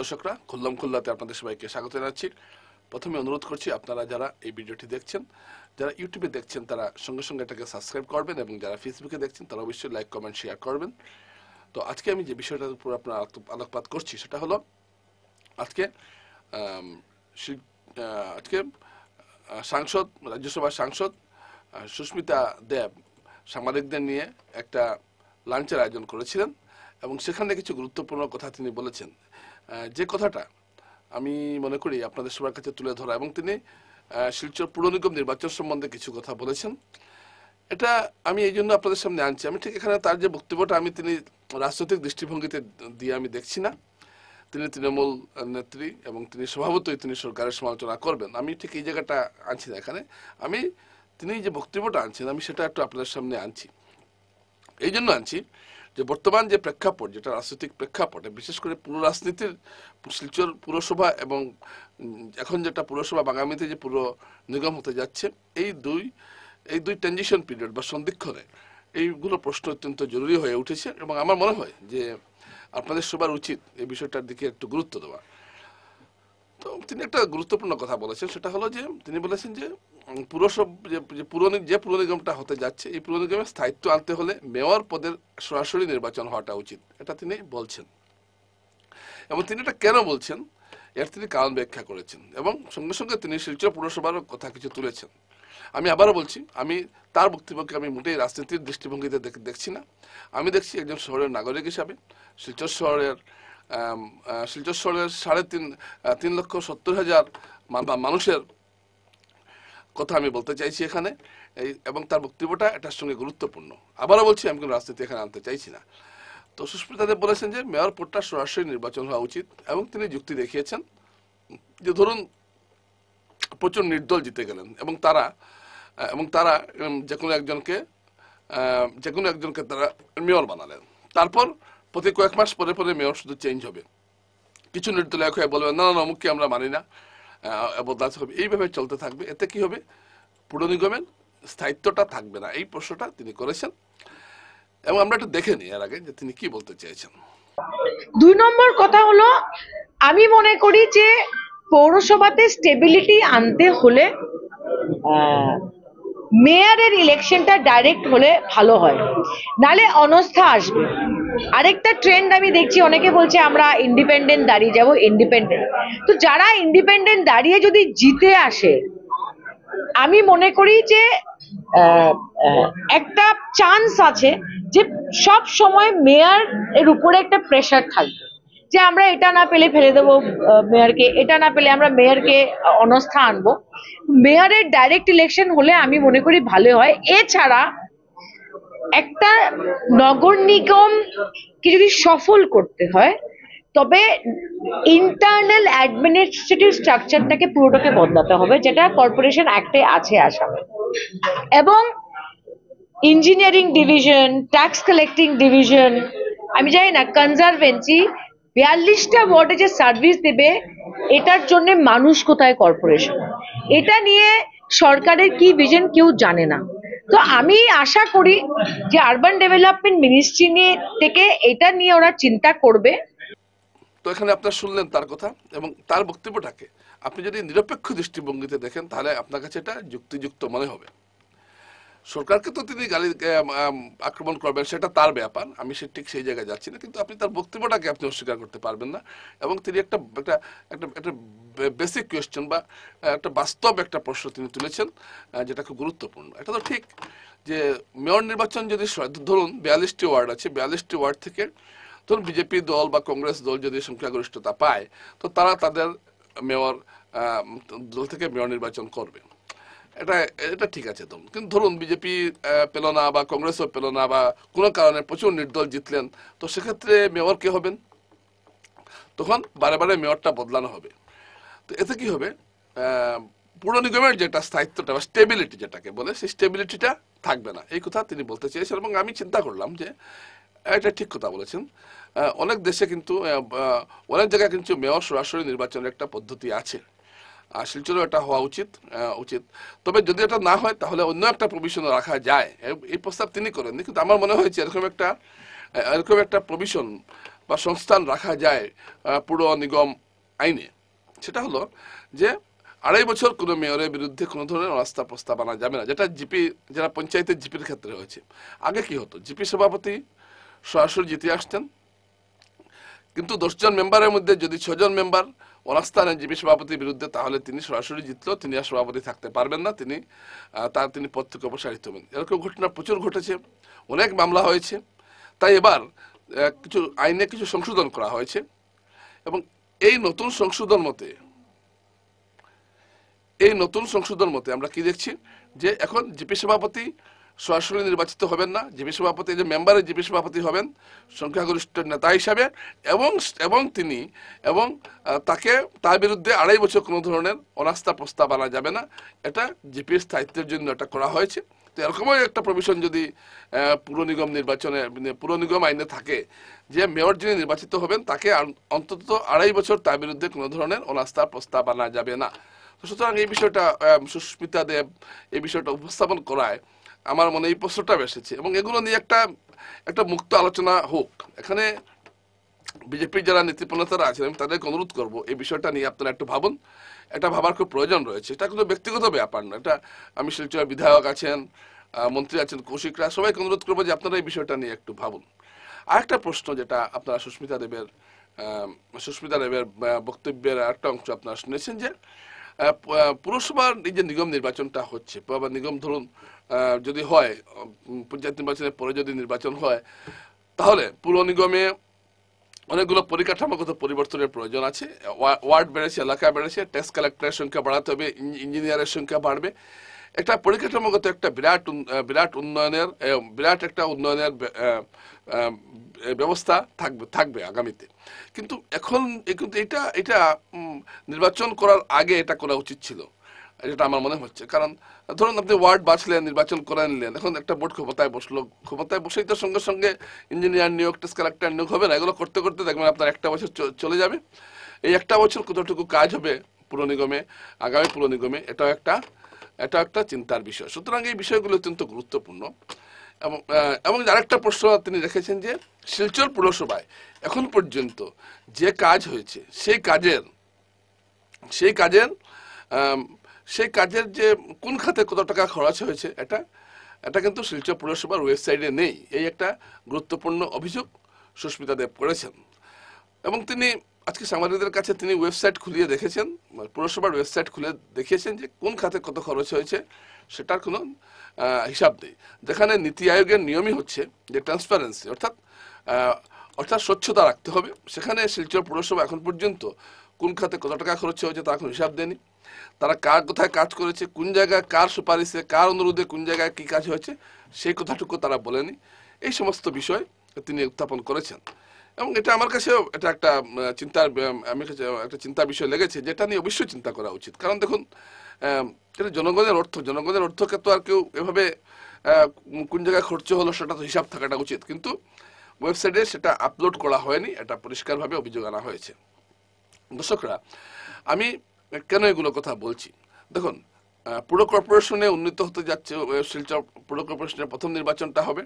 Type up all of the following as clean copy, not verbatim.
দর্শকরা, খুল্লাম খুল্লাতে আপনাদের সবাইকে স্বাগত জানাচ্ছি। প্রথমে অনুরোধ করছি, আপনারা যারা এই ভিডিওটি দেখছেন, যারা ইউটিউবে দেখছেন তারা সঙ্গে সঙ্গে এটাকে সাবস্ক্রাইব করবেন, এবং যারা ফেসবুকে দেখছেন তারা অবশ্যই লাইক, কমেন্ট, শেয়ার করবেন। তো আজকে আমি যে বিষয়টার উপর আপনার আলোকপাত করছি সেটা হলো আজকে আজকে সাংসদ, রাজ্যসভার সাংসদ সুস্মিতা দেব সাংবাদিকদের নিয়ে একটা লাঞ্চের আয়োজন করেছিলেন, এবং সেখানে কিছু গুরুত্বপূর্ণ কথা তিনি বলেছেন। যে কথাটা আমি মনে করি আপনাদের সবার কাছে তুলে ধরা, এবং তিনি শিলচর পুর নিগম নির্বাচন সম্বন্ধে কিছু কথা বলেছেন। এটা আমি এই জন্য আপনাদের সামনে আনছি। আমি ঠিক এখানে তার যে বক্তব্যটা তিনি রাজনৈতিক দৃষ্টিভঙ্গিতে দিয়ে আমি দেখছি না। তিনি তৃণমূল নেত্রী এবং তিনি স্বভাবতই তিনি সরকারের সমালোচনা করবেন, আমি ঠিক এই জায়গাটা আনছি না এখানে। আমি তিনি যে বক্তব্যটা আনছেন আমি সেটা একটু আপনাদের সামনে আনছি। এই জন্য আনছি যে বর্তমান যে প্রেক্ষাপট, যেটা রাজনৈতিক প্রেক্ষাপটে, বিশেষ করে পুরো রাজনীতির শিলচর পুরসভা এবং এখন যেটা পুরসভা আগামীতে যে পুর নিগম হতে যাচ্ছে, এই দুই ট্রানজিশন পিরিয়ড বা সন্ধিক্ষণে এইগুলো প্রশ্ন অত্যন্ত জরুরি হয়ে উঠেছে, এবং আমার মনে হয় যে আপনাদের সবার উচিত এই বিষয়টার দিকে একটু গুরুত্ব দেওয়া। তো তিনি একটা গুরুত্বপূর্ণ কথা বলেছেন, সেটা হলো যে তিনি বলেছেন যে যে পুর নিগমটা হতে যাচ্ছে, এই পুর নিগমের স্থায়িত্ব আনতে হলে মেয়র পদের সরাসরি নির্বাচন হওয়াটা উচিত, এটা তিনি বলছেন। এবং তিনি এটা কেন বলছেন এর তিনি কারণ ব্যাখ্যা করেছেন, এবং সঙ্গে সঙ্গে তিনি শিলচর পুরসভার কথা কিছু তুলেছেন। আমি আবারও বলছি, আমি তার বক্তব্যকে আমি মোটেই রাজনীতির দৃষ্টিভঙ্গিতে দেখছি না। আমি দেখছি একজন শহরের নাগরিক হিসাবে শিলচর শহরের 3,70,000 মানুষের কথা আমি বলতে চাইছি এখানে, এবং তার বক্তব্যটা এটার সঙ্গে গুরুত্বপূর্ণ। আবারও বলছি, আমি কোনো রাজনীতি এখানে আনতে চাইছি না। তো সুস্মিতা দেব বলেছেন যে মেয়র পদটা সরাসরি নির্বাচন হওয়া উচিত, এবং তিনি যুক্তি দেখিয়েছেন যে ধরুন প্রচুর নির্দল জিতে গেলেন এবং তারা যে কোনো একজনকে তারা মেয়র বানালেন। তারপর প্রতি কয়েক মাস পরে পরে মেয়র শুধু চেঞ্জ হবে। কিছু নির্দলীয় হয়ে বলবেন না অমুককে আমরা মানি না, বদলাতে হবে। এইভাবে চলতে থাকবে। এতে কি হবে? পুর নিগমের স্থায়িত্বটা থাকবে না। এই প্রশ্নটা তিনি করেছেন, এবং আমরা একটু দেখে নিই এর আগে যে তিনি কি বলতে চেয়েছেন। 2 নম্বর কথা হলো, আমি মনে করি যে পৌরসভাতে স্টেবিলিটি আনতে হলে মেয়রের ইলেকশনটা ডাইরেক্ট হলে ভালো হয়, নালে অনস্থা আসবে। আরেকটা ট্রেন্ড আমি দেখছি, অনেকে বলছে আমরা ইন্ডিপেন্ডেন্ট দাঁড়িয়ে যাব। ইন্ডিপেন্ডেন্ট তো যারা ইন্ডিপেন্ডেন্ট দাঁড়িয়ে যদি জিতে আসে, আমি মনে করি যে একটা চান্স আছে যে সব সময় মেয়র এর উপরে একটা প্রেশার থাকবে, যে আমরা এটা না পেলে ফেলে দেবো মেয়রকে, এটা না পেলে আমরা মেয়রকে অনস্থা আনবো। মেয়রের ডাইরেক্ট ইলেকশন হলে আমি মনে করি ভালো হয়। এছাড়া একটা নগর নিগমকে যদি সফল করতে হয়, তবে ইন্টারনাল অ্যাডমিনিস্ট্রেটিভ স্ট্রাকচারটাকে পুরোটাকে বদলাতে হবে, যেটা কর্পোরেশন অ্যাক্টে আছে আসামে। এবং engineering division, tax collecting division, আমি জানি না কনজারভেন্সি, 42টা ওয়ার্ডে যে সার্ভিস দেবে, এটার জন্য মানুষ কোথায় কর্পোরেশন, এটা নিয়ে সরকারের কি ভিশন কেউ জানে না। তো আমি আশা করি যে আরবান ডেভেলপমেন্ট মিনিস্ট্রি নিয়ে থেকে এটা নিয়ে ওরা চিন্তা করবে। তো এখানে আপনারা শুনলেন তার কথা, এবং তার বক্তব্যটাকে আপনি যদি নিরপেক্ষ দৃষ্টিভঙ্গিতে দেখেন তাহলে আপনার কাছে এটা যুক্তিযুক্ত মনে হবে। সরকারকে তো তিনি আক্রমণ করবেন, সেটা তার ব্যাপার, আমি ঠিক সেই জায়গায় যাচ্ছি না। কিন্তু আপনি তার বক্তব্যটাকে আপনি অস্বীকার করতে পারবেন না, এবং তিনি একটা বেসিক কোয়েশ্চেন বা একটা বাস্তব একটা প্রশ্ন তিনি তুলেছেন, যেটা খুব গুরুত্বপূর্ণ। এটা তো ঠিক যে মেয়র নির্বাচন যদি ধরুন 42টি ওয়ার্ড আছে, 42টি ওয়ার্ড থেকে ধরুন বিজেপি দল বা কংগ্রেস দল যদি সংখ্যাগরিষ্ঠতা পায়, তো তারা তাদের মেয়র দল থেকে মেয়র নির্বাচন করবে। এটা ঠিক আছে। কিন্তু ধরুন বিজেপি পেল না বা কংগ্রেসও পেল না, বা কোনো কারণে প্রচুর নির্দল জিতলেন, তো সেক্ষেত্রে মেয়র কে হবেন? তখন বারে বারে মেয়রটা বদলানো হবে। তো এতে কি হবে? পুর নিগমের যেটা স্থায়িত্বটা বা স্টেবিলিটি যেটাকে বলে, সেই স্টেবিলিটিটা থাকবে না। এই কথা তিনি বলতে চেয়েছেন, এবং আমি চিন্তা করলাম যে এটা ঠিক কথা বলেছেন। অনেক দেশে কিন্তু অনেক জায়গায় কিন্তু মেয়র সরাসরি নির্বাচনের একটা পদ্ধতি আছে, আর শিলচরেও এটা হওয়া উচিত। তবে যদি এটা না হয় তাহলে অন্য একটা প্রভিশন রাখা যায়। এই প্রস্তাব তিনি করেননি, কিন্তু আমার মনে হয়েছে এরকম একটা প্রভিশন বা সংস্থান রাখা যায় পুর নিগম আইনে, সেটা হলো যে 2.5 বছর কোনো মেয়রের বিরুদ্ধে কোনো ধরনের অনাস্থা প্রস্তাব আনা যাবে না, যেটা জিপি, যারা পঞ্চায়েতের জিপির ক্ষেত্রে হয়েছে। আগে কি হতো, জিপি সভাপতি সরাসরি জিতে আসতেন, কিন্তু 10 জন মেম্বারের মধ্যে যদি 6 জন মেম্বার অনাস্থা নেন জিপি সভাপতির বিরুদ্ধে, তাহলে তিনি সরাসরি জিতলেও তিনি আর সভাপতি থাকতে পারবেন না, তিনি পদ থেকে অপসারিত হবেন। এরকম ঘটনা প্রচুর ঘটেছে, অনেক মামলা হয়েছে। তাই এবার কিছু আইনে কিছু সংশোধন করা হয়েছে, এবং এই নতুন সংশোধন মতে আমরা কি দেখছি, যে এখন জিপি সভাপতি সরাসরি নির্বাচিত হবেন না, জিপি সভাপতি যে মেম্বারের জিপি সভাপতি হবেন সংখ্যাগরিষ্ঠ নেতা হিসাবে, এবং তাকে তার বিরুদ্ধে 2.5 বছর কোনো ধরনের অনাস্থা প্রস্তাব আনা যাবে না। এটা জিপির স্থায়িত্বের জন্য এটা করা হয়েছে। তো এরকমই একটা প্রভিশন যদি পুর নিগম আইনে থাকে, যে মেয়র যিনি নির্বাচিত হবেন তাকে অন্তত 2.5 বছর তার বিরুদ্ধে কোনো ধরনের অনাস্থা প্রস্তাব আনা যাবে না। সুতরাং এই বিষয়টা সুস্মিতা দেব এই বিষয়টা উপস্থাপন করায় আমার মনে এই প্রশ্নটা এসেছে, এবং এগুলো নিয়ে একটা মুক্ত আলোচনা হোক। এখানে বিজেপির যারা নীতিপ্রণেতারা আছেন, আমি তাদেরকে অনুরোধ করবো এই বিষয়টা নিয়ে আপনারা একটু ভাবুন। এটা ভাবার খুব প্রয়োজন রয়েছে, এটা কোনো ব্যক্তিগত ব্যাপার না। এটা আমি শিলচর বিধায়ক আছেন, মন্ত্রী আছেন, কৌশিকরা, সবাইকে অনুরোধ করবো যে আপনারা এই বিষয়টা নিয়ে একটু ভাবুন। আরেকটা প্রশ্ন যেটা আপনারা সুস্মিতা দেবের বক্তব্যের একটা অংশ আপনারা শুনেছেন, যে পুরসভার এই যে নিগম নির্বাচনটা হচ্ছে, বা নিগম ধরুন যদি হয়, পঞ্চায়েত নির্বাচনের পরে যদি নির্বাচন হয়, তাহলে পুর নিগমে অনেকগুলো পরিকাঠামোগত পরিবর্তনের প্রয়োজন আছে। ওয়ার্ড বেড়েছে, এলাকা বেড়েছে, ট্যাক্স কালেক্টরের সংখ্যা বাড়াতে হবে, ইঞ্জিনিয়ারের সংখ্যা বাড়বে। একটা পরিকাঠামোগত একটা বিরাট একটা উন্নয়নের ব্যবস্থা থাকবে আগামীতে। কিন্তু এটা নির্বাচন করার আগে এটা করা উচিত ছিল, যেটা আমার মনে হচ্ছে। কারণ ধরুন আপনি ওয়ার্ড বাছলেন, নির্বাচন করে নিলেন, এখন একটা বোর্ড ক্ষমতায় বসেই তো সঙ্গে সঙ্গে ইঞ্জিনিয়ার নিয়োগ, ট্যাক্স কালেক্টর নিয়োগ হবে না। এগুলো করতে করতে দেখবেন আপনার 1টা বছর চলে যাবে। এই 1টা বছর কতটুকু কাজ হবে আগামী পুর নিগমে, এটাও একটা চিন্তার বিষয়। সুতরাং এই বিষয়গুলো অত্যন্ত গুরুত্বপূর্ণ। এবং আরেকটা প্রশ্ন তিনি রেখেছেন, যে শিলচর পুরসভায় এখন পর্যন্ত যে কাজ হয়েছে সেই কাজের যে কোন খাতে কত টাকা খরচ হয়েছে, এটা কিন্তু শিলচর পুরসভার ওয়েবসাইটে নেই। এই একটা গুরুত্বপূর্ণ অভিযোগ সুস্মিতা দেব করেছেন, এবং তিনি আজকে সাংবাদিকদের কাছে তিনি ওয়েবসাইট খুলিয়ে দেখেছেন, পুরসভার ওয়েবসাইট খুলে দেখিয়েছেন যে কোন খাতে কত খরচ হয়েছে সেটার কোনো হিসাব নেই। যেখানে নীতি আয়োগের নিয়মই হচ্ছে যে ট্রান্সপারেন্সি, অর্থাৎ স্বচ্ছতা রাখতে হবে, সেখানে শিলচর পুরসভা এখন পর্যন্ত কোন খাতে কত টাকা খরচ হয়েছে তার কোনো হিসাব দেয়নি। তারা কোথায় কাজ করেছে, কোন জায়গায় কার সুপারিশে, কার অনুরোধে কোন জায়গায় কি কাজ হয়েছে, সেই কথাটুকু তারা বলেনি। এই সমস্ত বিষয় তিনি উত্থাপন করেছেন, এবং এটা আমার কাছেও এটা একটা চিন্তার বিষয় লেগেছে, যেটা নিয়ে অবশ্যই চিন্তা করা উচিত। কারণ দেখুন, এটা জনগণের অর্থকে তো আর কেউ এভাবে কোন জায়গায় খরচ হলো সেটা তো হিসাব থাকাটা উচিত, কিন্তু ওয়েবসাইটে সেটা আপলোড করা হয়নি, এটা পরিষ্কারভাবে অভিযোগ আনা হয়েছে। দর্শকরা, আমি কেন এগুলো কথা বলছি, দেখুন, পুর কর্পোরেশনে উন্নীত হতে যাচ্ছে শিলচর পুর কর্পোরেশনের প্রথম নির্বাচনটা হবে।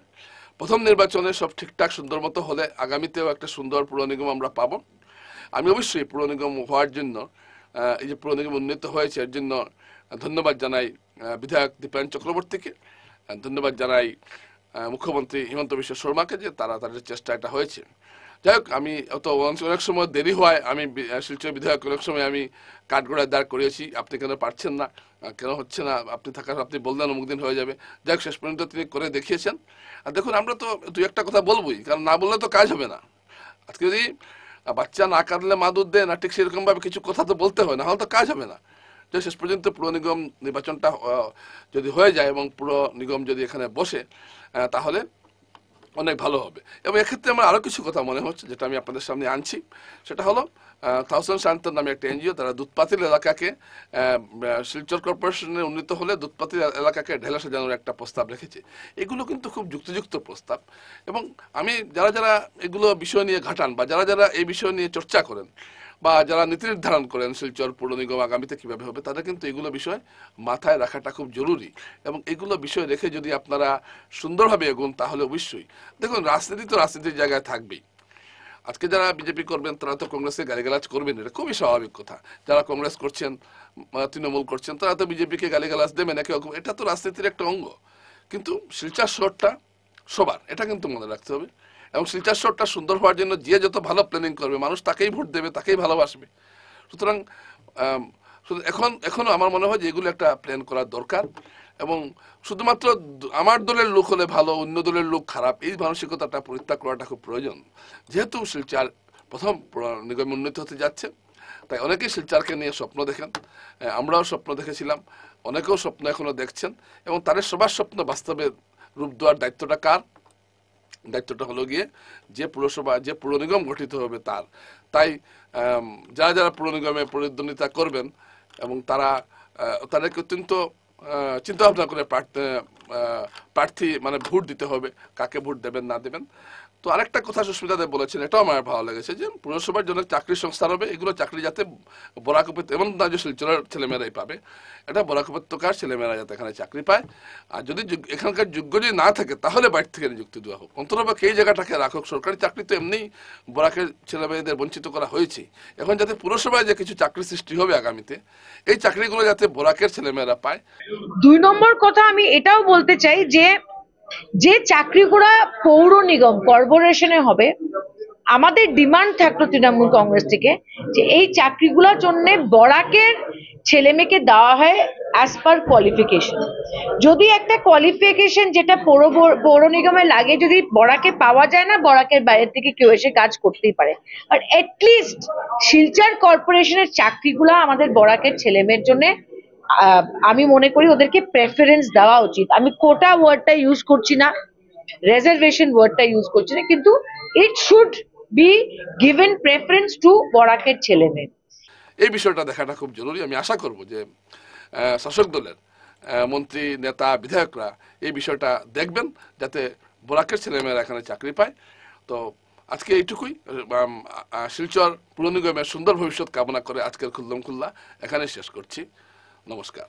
প্রথম নির্বাচনে সব ঠিকঠাক সুন্দর মতো হলে আগামীতেও একটা সুন্দর পুর নিগম আমরা পাবো। আমি অবশ্যই পুর নিগম হওয়ার জন্য, এই যে পুর নিগম উন্নীত হয়েছে এর জন্য ধন্যবাদ জানাই বিধায়ক দীপায়ন চক্রবর্তীকে, ধন্যবাদ জানাই মুখ্যমন্ত্রী হিমন্ত বিশ্ব শর্মাকে, যে তাদের চেষ্টা এটা হয়েছে। যাই হোক, আমি অনেক সময় দেরি হয়, আমি শিলচর বিধায়ক অনেক সময় আমি কাঠগড়ায় দাঁড় করিয়েছি, আপনি কেন পারছেন না, কেন হচ্ছে না, আপনি বললেন অমুক দিন হয়ে যাবে। যাই হোক, শেষ পর্যন্ত তিনি করে দেখিয়েছেন। আর দেখুন, আমরা তো 2-1টা কথা বলবোই, কারণ না বললে তো কাজ হবে না। আজকে যদি বাচ্চা না কাঁদলে মা দুধ দেয় না, ঠিক সেরকম ভাবে কিছু কথা তো বলতে হয়, না হলে তো কাজ হবে না। যে শেষ পর্যন্ত পুর নিগম নির্বাচনটা যদি হয়ে যায় এবং পুর নিগম যদি এখানে বসে, তাহলে অনেক ভালো হবে। এবং এক্ষেত্রে আমার আরো কিছু কথা মনে হচ্ছে, যেটা আমি আপনাদের সামনে আনছি। সেটা হলো থাউজেন্ড শান্তর নামে একটা এনজিও, তারা দুধপাতিল এলাকাকে, শিলচর কর্পোরেশনে উন্নীত হলে দুধপাতিল এলাকাকে ঢেলে সাজানোর একটা প্রস্তাব রেখেছে। এগুলো কিন্তু খুব যুক্তিযুক্ত প্রস্তাব, এবং আমি যারা এগুলো বিষয় নিয়ে ঘাটান, বা যারা এই বিষয় নিয়ে চর্চা করেন, বা যারা নীতি নির্ধারণ করেন শিলচর পৌর নিগম আগামীতে কিভাবে হবে, তাদের কিন্তু এগুলো বিষয় মাথায় রাখাটা খুব জরুরি। এবং এগুলো বিষয় রেখে যদি আপনারা সুন্দরভাবে এগোন, তাহলে অবশ্যই দেখুন, রাজনীতি তো রাজনীতির জায়গায় থাকবেই। আজকে যারা বিজেপি করবেন তারা তো কংগ্রেসকে গালিগালাজ করবেন, এটা খুবই স্বাভাবিক কথা। যারা কংগ্রেস করছেন, তৃণমূল করছেন, তারা তো বিজেপিকে গালিগালাজ দেবেন, এটা তো রাজনীতির একটা অঙ্গ। কিন্তু শিলচর শহরটা সবার, এটা কিন্তু মনে রাখতে হবে। এবং শিলচর শহরটা সুন্দর হওয়ার জন্য যে যত ভালো প্ল্যানিং করবে, মানুষ তাকেই ভোট দেবে, তাকেই ভালোবাসবে। সুতরাং এখনো আমার মনে হয় যে এগুলো একটা প্ল্যান করার দরকার। এবং শুধুমাত্র আমার দলের লোক হলে ভালো, অন্য দলের লোক খারাপ, এই মানসিকতাটা পরিত্যাগ করাটা খুব প্রয়োজন। যেহেতু শিলচর প্রথম নিগম উন্নীত হতে যাচ্ছে, তাই অনেকেই শিলচরকে নিয়ে স্বপ্ন দেখেন। আমরাও স্বপ্ন দেখেছিলাম, অনেকেও স্বপ্ন এখনো দেখছেন, এবং তাদের সবার স্বপ্ন বাস্তবে রূপ দেওয়ার দায়িত্বটা কার? দায়িত্বটা হলো গিয়ে যে পুরসভা, যে পুর নিগম গঠিত হবে তার। তাই যারা যারা পুর নিগমে প্রতিদ্বন্দ্বিতা করবেন, এবং তাদেরকে অত্যন্ত চিন্তা ভাবনা করে প্রার্থী মানে ভোট দিতে হবে, কাকে ভোট দেবেন না দেবেন। তো আরেকটা কথা সুস্মিতা দেব বলেছেন, এটাও আমার ভালো লেগেছে, যে পুরসভার জন্য চাকরির সংস্থান হবে, এগুলো চাকরি যাতে বরাক উপত্যকা, এমন না যে শিলচরের ছেলেমেয়েরাই পাবে, এটা বরাক উপত্যকার ছেলেমেয়েরা যাতে এখানে চাকরি পায়। আর যদি এখানকার যোগ্য যদি না থাকে, তাহলে বাইরে থেকে নিযুক্তি দেওয়া হোক, অন্ততপক্ষে এই জায়গাটাকে রাখুক। সরকারি চাকরি তো এমনি বরাকের ছেলেমেয়েদের বঞ্চিত করা হয়েছে, এখন যাতে পুরসভায় যে কিছু চাকরি সৃষ্টি হবে আগামীতে, এই চাকরিগুলো যাতে বরাকের ছেলেমেয়েরা পায়। 2 নম্বর কথা আমি এটাও বলতে চাই যে যে চাকরিগুলো পৌর নিগম কর্পোরেশনে হবে, আমাদের ডিমান্ড থাকলো তৃণমূল কংগ্রেস থেকে যে এই চাকরিগুলোর জন্য বরাকের ছেলে মেয়েকে দেওয়া হয় অ্যাজ পার কোয়ালিফিকেশন। যদি একটা কোয়ালিফিকেশন যেটা পৌর নিগমে লাগে যদি বরাকে পাওয়া যায় না, বরাকের বাইরে থেকে কেউ এসে কাজ করতেই পারে। আর এটলিস্ট শিলচর কর্পোরেশনের চাকরিগুলো আমাদের বরাকের ছেলে মেয়ের জন্য আমি মনে করি ওদেরকে প্রেফারেন্স দেওয়া উচিত। আমি কোটা ওয়ার্ডটা ইউজ করছি না, রিজার্ভেশন ওয়ার্ডটা ইউজ করছি না, কিন্তু it should be given preference to বরাকের ছেলে মেয়ে। এই বিষয়টা দেখাটা খুব জরুরি। আমি আশা করব যে শাসক দলের মন্ত্রী, নেতা, বিধায়করা এই বিষয়টা দেখবেন, যাতে বরাকের ছেলেমেয়েরা এখানে চাকরি পায়। তো আজকে এইটুকুই। শিলচর পুর নিগমের সুন্দর ভবিষ্যৎ কামনা করে আজকের খুল্লম খুল্লা এখানে শেষ করছি। নমস্কার।